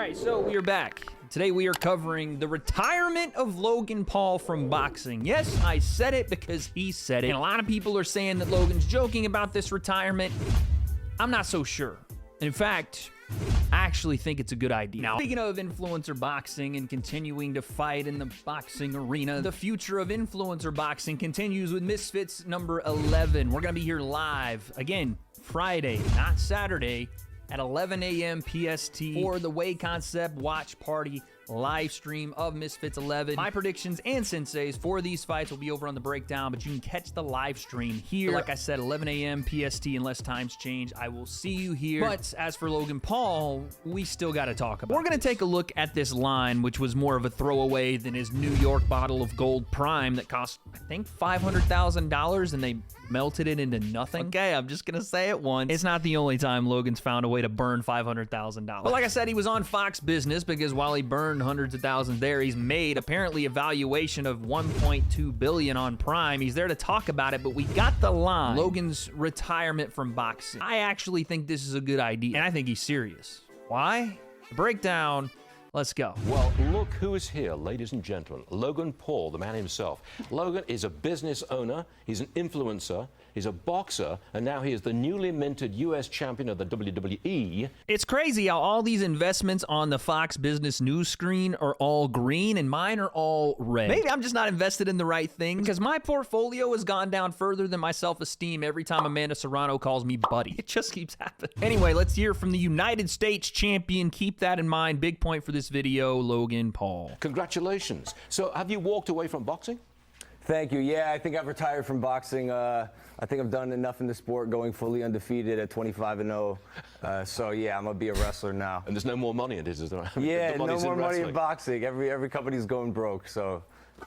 right, so we are back. Today we are covering the retirement of Logan Paul from boxing. Yes, I said it because he said it. And a lot of people are saying that Logan's joking about this retirement. I'm not so sure. In fact, I actually think it's a good idea. Now, speaking of influencer boxing and continuing to fight in the boxing arena, the future of influencer boxing continues with Misfits number 11. We're going to be here live, again, Friday, not Saturday, at 11 a.m. PST for the W.A.D.E Concept Watch Party live stream of Misfits 11. My predictions and Sensei's for these fights will be over on the breakdown, but you can catch the live stream here. Like I said, 11 a.m. PST unless times change. I will see you here. But as for Logan Paul, we still got to talk about it. We're going to take a look at this line, which was more of a throwaway than his New York bottle of Gold Prime that cost, I think, $500,000, and they melted it into nothing. Okay, I'm just going to say it once. It's not the only time Logan's found a way to burn $500,000. But like I said, he was on Fox Business because while he burned hundreds of thousands there, he's made apparently a valuation of $1.2 billion on Prime. He's there to talk about it, but we got the line. Logan's retirement from boxing. I actually think this is a good idea, and I think he's serious. Why? The breakdown. Let's go. Well, look who is here, ladies and gentlemen. Logan Paul, the man himself. Logan is a business owner, he's an influencer, he's a boxer, and now he is the newly minted U.S. champion of the WWE. It's crazy how all these investments on the Fox Business News screen are all green and mine are all red. Maybe I'm just not invested in the right thing because my portfolio has gone down further than my self-esteem every time Amanda Serrano calls me buddy. It just keeps happening. Anyway, let's hear from the United States champion. Keep that in mind. Big point for this video, Logan Paul. Congratulations. So have you walked away from boxing? Thank you. Yeah, I think I've retired from boxing. I think I've done enough in the sport, going fully undefeated at 25-0. So yeah, I'm gonna be a wrestler now. And there's no more money in it, is there? Yeah, no more money in boxing. Every company's going broke, so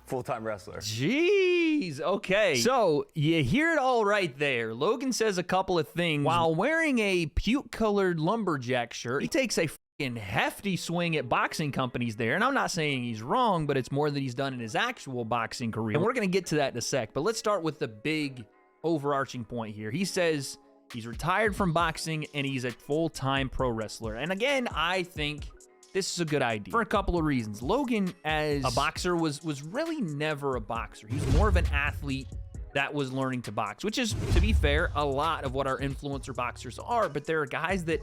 full-time wrestler. Jeez. Okay. So you hear it all right there. Logan says a couple of things while wearing a puke-colored lumberjack shirt. He takes a hefty swing at boxing companies there, and I'm not saying he's wrong, but it's more than he's done in his actual boxing career, and we're gonna get to that in a sec. But let's start with the big overarching point here. He says he's retired from boxing and he's a full-time pro wrestler, and again, I think this is a good idea for a couple of reasons. Logan, as a boxer, was really never a boxer. He was more of an athlete that was learning to box, which is, to be fair, a lot of what our influencer boxers are, but there are guys that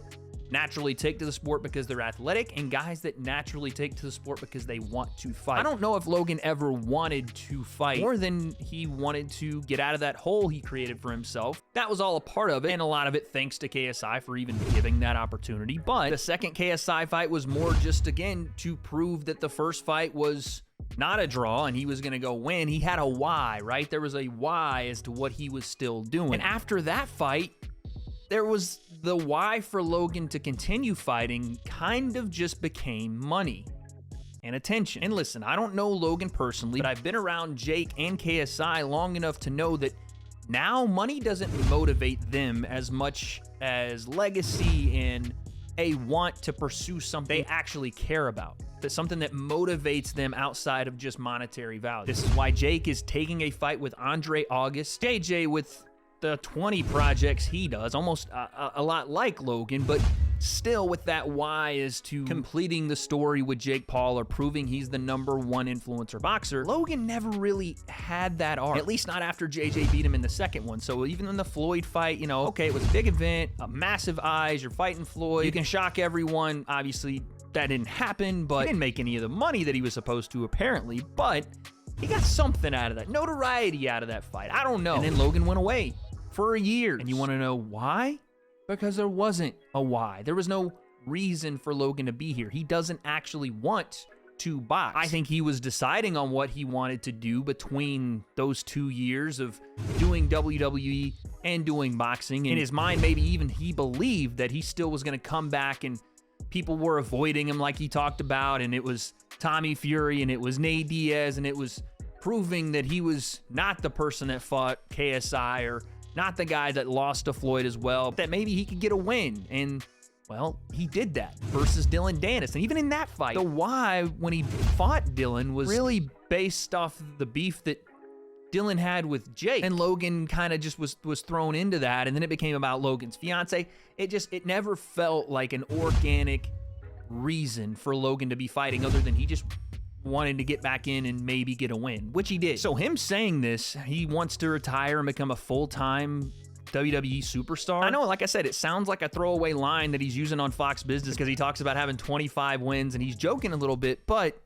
naturally take to the sport because they're athletic and guys that naturally take to the sport because they want to fight. I don't know if Logan ever wanted to fight more than he wanted to get out of that hole he created for himself. That was all a part of it, and a lot of it thanks to KSI for even giving that opportunity. But the second KSI fight was more just, again, to prove that the first fight was not a draw and he was going to go win. He had a why, right? There was a why as to what he was still doing. And after that fight, there was the why for Logan to continue fighting kind of just became money and attention. And listen, I don't know Logan personally, but I've been around Jake and KSI long enough to know that now money doesn't motivate them as much as legacy and a want to pursue something they actually care about. That's something that motivates them outside of just monetary value. This is why Jake is taking a fight with Andre August. JJ with the 20 projects he does, almost a lot like Logan, but still with that why is to completing the story with Jake Paul or proving he's the #1 influencer boxer. Logan never really had that arc, at least not after JJ beat him in the second one. So even in the Floyd fight, you know, okay, it was a big event, massive eyes, you're fighting Floyd, you can shock everyone. Obviously that didn't happen, but he didn't make any of the money that he was supposed to apparently, but he got something out of that, notoriety out of that fight. I don't know. And then Logan went away for a year. And you want to know why? Because there wasn't a why. There was no reason for Logan to be here. He doesn't actually want to box. I think he was deciding on what he wanted to do between those 2 years of doing WWE and doing boxing. In his mind, maybe even he believed that he still was going to come back and people were avoiding him like he talked about, and it was Tommy Fury and it was Nate Diaz and it was proving that he was not the person that fought KSI or not the guy that lost to Floyd as well, that maybe he could get a win. And, well, he did that versus Dylan Dennis. And even in that fight, the why when he fought Dylan was really based off the beef that Dylan had with Jake. And Logan kind of just was thrown into that. And then it became about Logan's fiance. It never felt like an organic reason for Logan to be fighting other than he just wanted to get back in and maybe get a win, which he did. So him saying this, he wants to retire and become a full-time WWE superstar. I know, like I said, it sounds like a throwaway line that he's using on Fox Business because he talks about having 25 wins and he's joking a little bit, but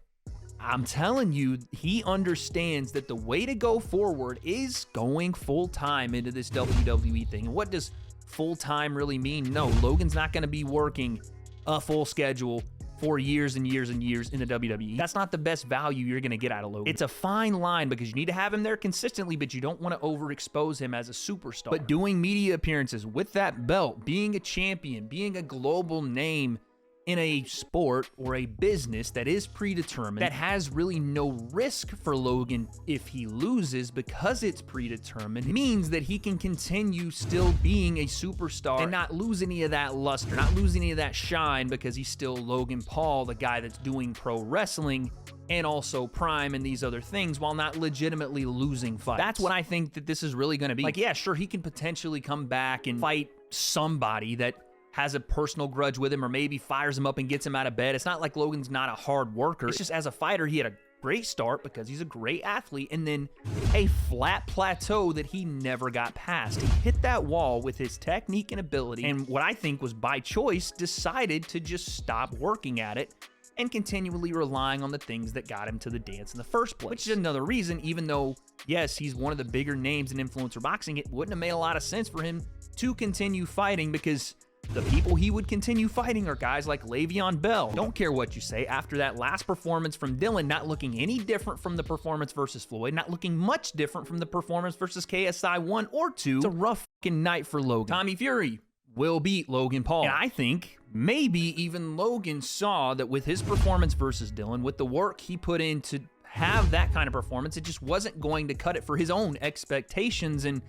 I'm telling you, he understands that the way to go forward is going full-time into this WWE thing. And what does full-time really mean? No, Logan's not going to be working a full schedule for years and years and years in the WWE. That's not the best value you're going to get out of Logan. It's a fine line because you need to have him there consistently, but you don't want to overexpose him as a superstar. But doing media appearances with that belt, being a champion, being a global name in a sport or a business that is predetermined, that has really no risk for Logan if he loses because it's predetermined, means that he can continue still being a superstar and not lose any of that luster, not lose any of that shine because he's still Logan Paul, the guy that's doing pro wrestling and also Prime and these other things while not legitimately losing fights. That's what I think that this is really going to be. Like, yeah, sure, he can potentially come back and fight somebody that has a personal grudge with him or maybe fires him up and gets him out of bed. It's not like Logan's not a hard worker. It's just as a fighter, he had a great start because he's a great athlete and then a flat plateau that he never got past. He hit that wall with his technique and ability, and what I think was by choice, decided to just stop working at it and continually relying on the things that got him to the dance in the first place. Which is another reason, even though, yes, he's one of the bigger names in influencer boxing, it wouldn't have made a lot of sense for him to continue fighting because the people he would continue fighting are guys like Le'Veon Bell. Don't care what you say, after that last performance from Dylan, not looking any different from the performance versus Floyd, not looking much different from the performance versus KSI 1 or 2, it's a rough fucking night for Logan. Tommy Fury will beat Logan Paul. And I think maybe even Logan saw that with his performance versus Dylan, with the work he put in to have that kind of performance, it just wasn't going to cut it for his own expectations. And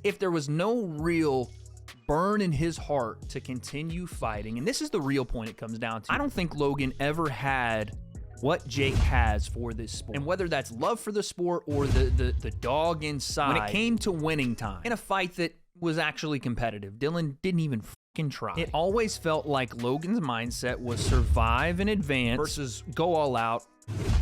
if there was no real burn in his heart to continue fighting, and this is the real point it comes down to, I don't think Logan ever had what Jake has for this sport. And whether that's love for the sport or the dog inside, when it came to winning time in a fight that was actually competitive, Dylan didn't even fucking try. It always felt like Logan's mindset was survive and advance versus go all out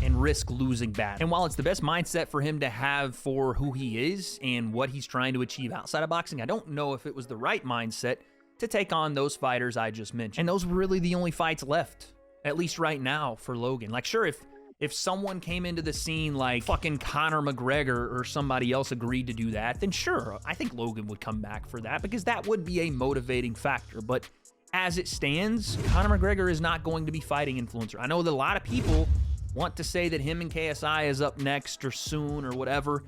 and risk losing bad. And while it's the best mindset for him to have for who he is and what he's trying to achieve outside of boxing, I don't know if it was the right mindset to take on those fighters I just mentioned. And those were really the only fights left, at least right now, for Logan. Like, sure, if someone came into the scene like fucking Conor McGregor or somebody else agreed to do that, then sure, I think Logan would come back for that because that would be a motivating factor. But as it stands, Conor McGregor is not going to be fighting influencer. I know that a lot of people want to say that him and KSI is up next or soon or whatever.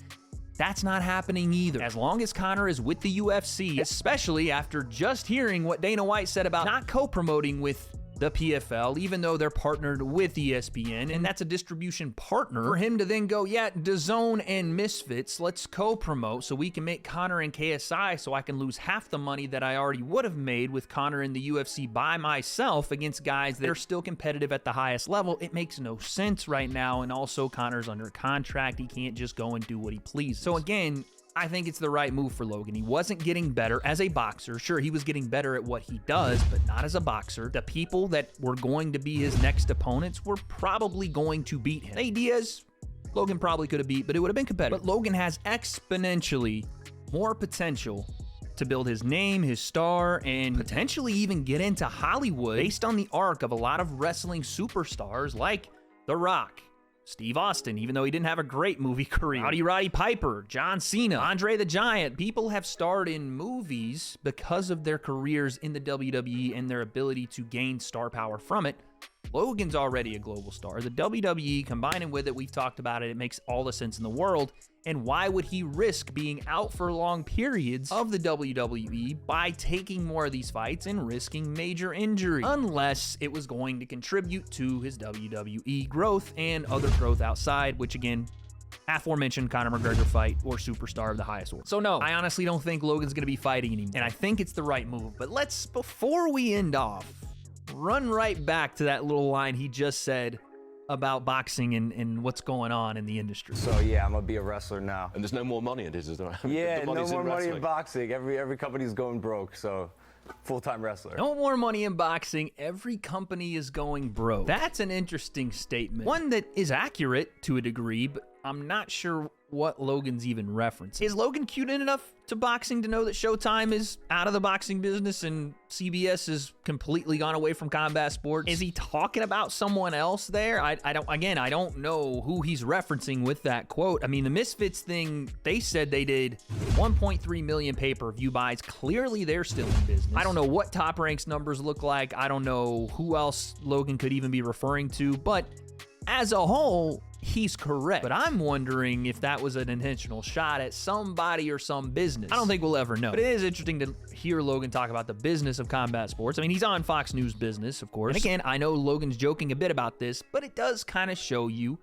That's not happening either. As long as Conor is with the UFC, especially after just hearing what Dana White said about not co-promoting with the PFL, even though they're partnered with ESPN, and that's a distribution partner, for him to then go, yeah, DAZN and Misfits, let's co-promote so we can make Conor and KSI so I can lose half the money that I already would have made with Conor in the UFC by myself against guys that are still competitive at the highest level. It makes no sense right now, and also Conor's under contract. He can't just go and do what he pleases. So again, I think it's the right move for Logan. He wasn't getting better as a boxer. Sure, he was getting better at what he does, but not as a boxer. The people that were going to be his next opponents were probably going to beat him. Hey, Diaz, Logan probably could have beat, but it would have been competitive. But Logan has exponentially more potential to build his name, his star, and potentially even get into Hollywood based on the arc of a lot of wrestling superstars like The Rock, Steve Austin, even though he didn't have a great movie career, Roddy Piper, John Cena, Andre the Giant. People have starred in movies because of their careers in the WWE and their ability to gain star power from it. Logan's already a global star. The WWE, combining with it, we've talked about it, it makes all the sense in the world. And why would he risk being out for long periods of the WWE by taking more of these fights and risking major injury? Unless it was going to contribute to his WWE growth and other growth outside, which again, aforementioned Conor McGregor fight or superstar of the highest order. So no, I honestly don't think Logan's going to be fighting anymore. And I think it's the right move. But let's, before we end off, run right back to that little line he just said about boxing and what's going on in the industry. So yeah, I'm gonna be a wrestler now. And there's no more money in it, is there? Yeah, The no money's in more money in wrestling. boxing. Every company's going broke. So full-time wrestler. No more money in boxing. Every company is going broke. That's an interesting statement. One that is accurate to a degree, but I'm not sure what Logan's even referencing. Is Logan cute enough to boxing to know that Showtime is out of the boxing business and CBS has completely gone away from combat sports? Is he talking about someone else there? I don't know who he's referencing with that quote. I mean, the Misfits thing, they said they did 1.3 million pay-per-view buys. Clearly, they're still in business. I don't know what Top Rank's numbers look like. I don't know who else Logan could even be referring to, but as a whole, he's correct. But I'm wondering if that was an intentional shot at somebody or some business. I don't think we'll ever know. But it is interesting to hear Logan talk about the business of combat sports. I mean, he's on Fox News Business, of course. And again, I know Logan's joking a bit about this, but it does kind of show you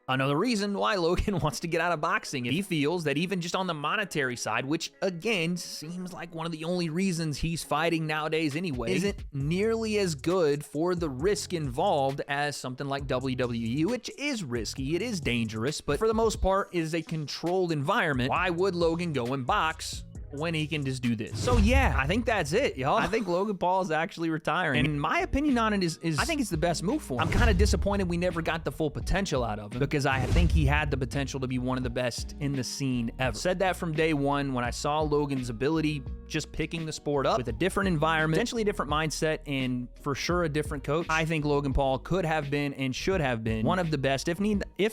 another reason why Logan wants to get out of boxing. He feels that even just on the monetary side, which again seems like one of the only reasons he's fighting nowadays anyway, isn't nearly as good for the risk involved as something like WWE, which is risky, it is dangerous, but for the most part is a controlled environment. Why would Logan go and box when he can just do this? So yeah, I think that's it, y'all. I think Logan Paul is actually retiring. And my opinion on it is I think it's the best move for him. I'm kind of disappointed we never got the full potential out of him because I think he had the potential to be one of the best in the scene ever. Said that from day one when I saw Logan's ability just picking the sport up with a different environment, potentially a different mindset, and for sure a different coach. I think Logan Paul could have been and should have been one of the best, if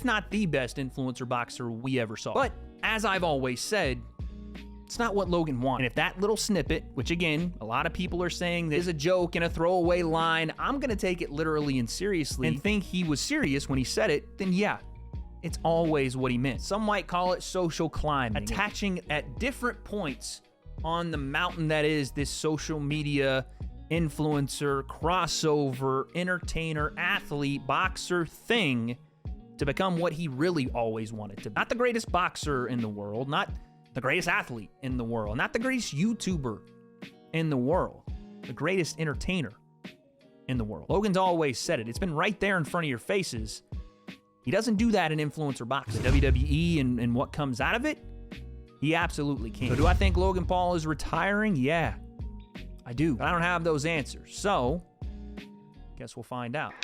not the best influencer boxer we ever saw. But as I've always said, it's not what Logan wanted. And if that little snippet, which again, a lot of people are saying is a joke and a throwaway line, I'm going to take it literally and seriously and think he was serious when he said it, then yeah, it's always what he meant. Some might call it social climbing, attaching at different points on the mountain that is this social media influencer, crossover, entertainer, athlete, boxer thing to become what he really always wanted to be. Not the greatest boxer in the world, not the greatest athlete in the world, not the greatest YouTuber in the world, the greatest entertainer in the world. Logan's always said it. It's been right there in front of your faces. He doesn't do that in influencer boxing. WWE and what comes out of it, he absolutely can. So do I think Logan Paul is retiring? Yeah, I do. But I don't have those answers. So, guess we'll find out.